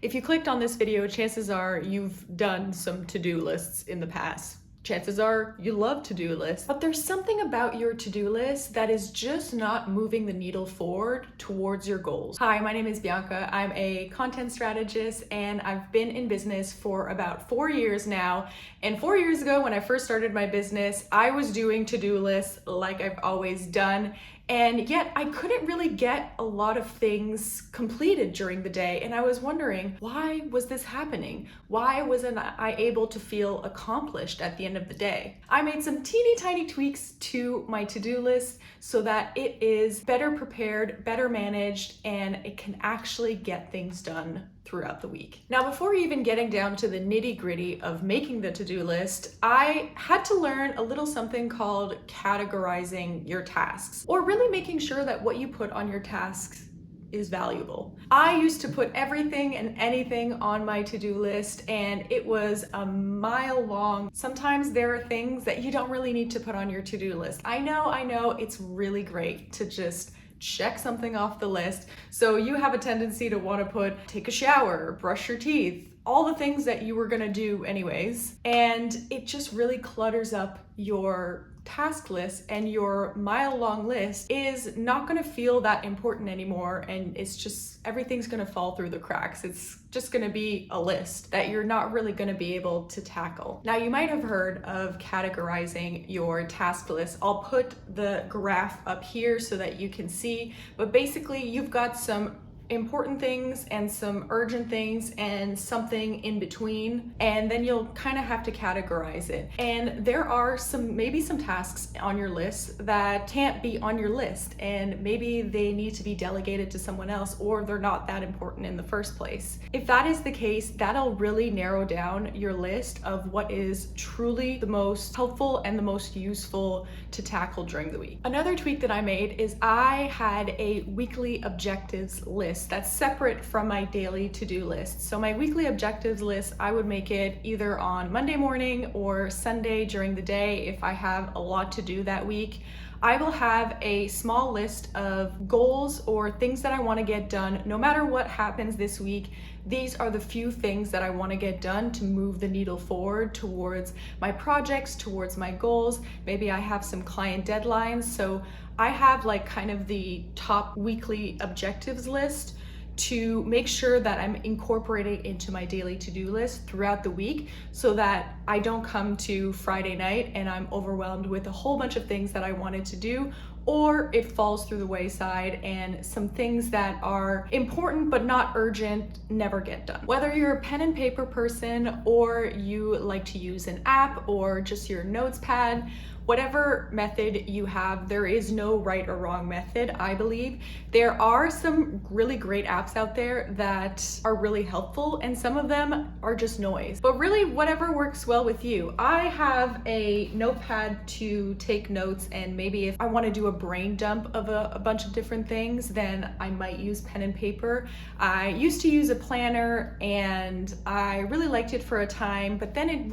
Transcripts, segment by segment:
If you clicked on this video, chances are you've done some to-do lists in the past. Chances are you love to-do lists, but there's something about your to-do list that is just not moving the needle forward towards your goals. Hi, my name is Bianca. I'm a content strategist and I've been in business for about 4 years now. And 4 years ago, when I first started my business, I was doing to-do lists like I've always done. And yet I couldn't really get a lot of things completed during the day. And I was wondering, why was this happening? Why wasn't I able to feel accomplished at the end of the day? I made some teeny tiny tweaks to my to-do list so that it is better prepared, better managed, and it can actually get things done throughout the week. Now, before even getting down to the nitty-gritty of making the to-do list, I had to learn a little something called categorizing your tasks, or really making sure that what you put on your tasks is valuable. I used to put everything and anything on my to-do list, and it was a mile long. Sometimes there are things that you don't really need to put on your to-do list. I know, it's really great to just check something off the list. So you have a tendency to want to take a shower, brush your teeth, all the things that you were gonna do anyways. And it just really clutters up your task list, and your mile-long list is not gonna feel that important anymore, and it's just, everything's gonna fall through the cracks. It's just gonna be a list that you're not really gonna be able to tackle. Now, you might have heard of categorizing your task list. I'll put the graph up here so that you can see, but basically you've got some important things and some urgent things and something in between, and then you'll kind of have to categorize it. And there are maybe some tasks on your list that can't be on your list, and maybe they need to be delegated to someone else, or they're not that important in the first place. If that is the case, that'll really narrow down your list of what is truly the most helpful and the most useful to tackle during the week. Another tweak that I made is I had a weekly objectives list that's separate from my daily to-do list. So my weekly objectives list, I would make it either on Monday morning or Sunday during the day if I have a lot to do that week. I will have a small list of goals or things that I want to get done. No matter what happens this week, these are the few things that I want to get done to move the needle forward towards my projects, towards my goals. Maybe I have some client deadlines. So I have like kind of the top weekly objectives list to make sure that I'm incorporating into my daily to-do list throughout the week, so that I don't come to Friday night and I'm overwhelmed with a whole bunch of things that I wanted to do, or it falls through the wayside and some things that are important but not urgent never get done. Whether you're a pen and paper person or you like to use an app or just your notes pad, whatever method you have, there is no right or wrong method, I believe. There are some really great apps out there that are really helpful, and some of them are just noise. But really, whatever works well with you. I have a notepad to take notes, and maybe if I want to do a brain dump of a bunch of different things, then I might use pen and paper. I used to use a planner, and I really liked it for a time, but then it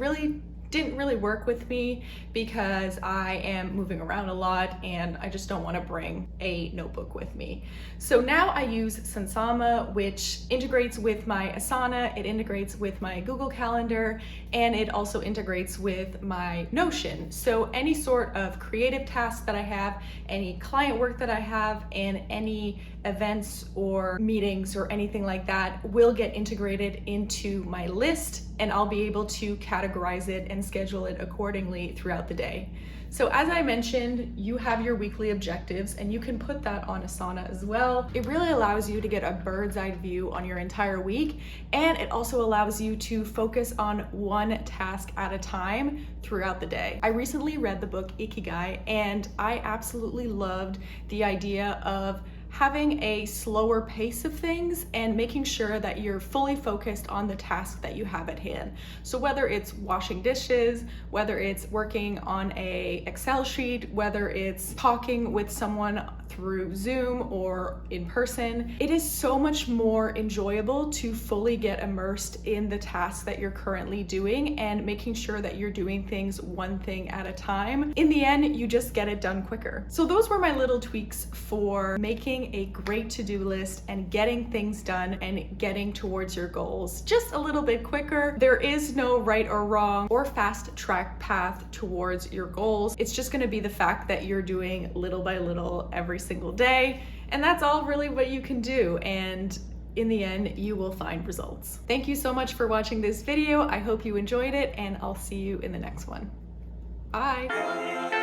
didn't really work with me because I am moving around a lot and I just don't want to bring a notebook with me. So now I use Sansama, which integrates with my Asana, it integrates with my Google Calendar, and it also integrates with my Notion. So any sort of creative tasks that I have, any client work that I have, and any events or meetings or anything like that will get integrated into my list, and I'll be able to categorize it and schedule it accordingly throughout the day. So as I mentioned, you have your weekly objectives, and you can put that on Asana as well. It really allows you to get a bird's eye view on your entire week, and it also allows you to focus on one task at a time throughout the day. I recently read the book Ikigai, and I absolutely loved the idea of having a slower pace of things and making sure that you're fully focused on the task that you have at hand. So whether it's washing dishes, whether it's working on a Excel sheet, whether it's talking with someone through Zoom or in person, it is so much more enjoyable to fully get immersed in the tasks that you're currently doing and making sure that you're doing things one thing at a time. In the end, you just get it done quicker. So those were my little tweaks for making making a great to-do list and getting things done and getting towards your goals just a little bit quicker. There is no right or wrong or fast track path towards your goals. It's just gonna be the fact that you're doing little by little every single day, and that's all really what you can do. And in the end, you will find results. Thank you so much for watching this video. I hope you enjoyed it, and I'll see you in the next one. Bye.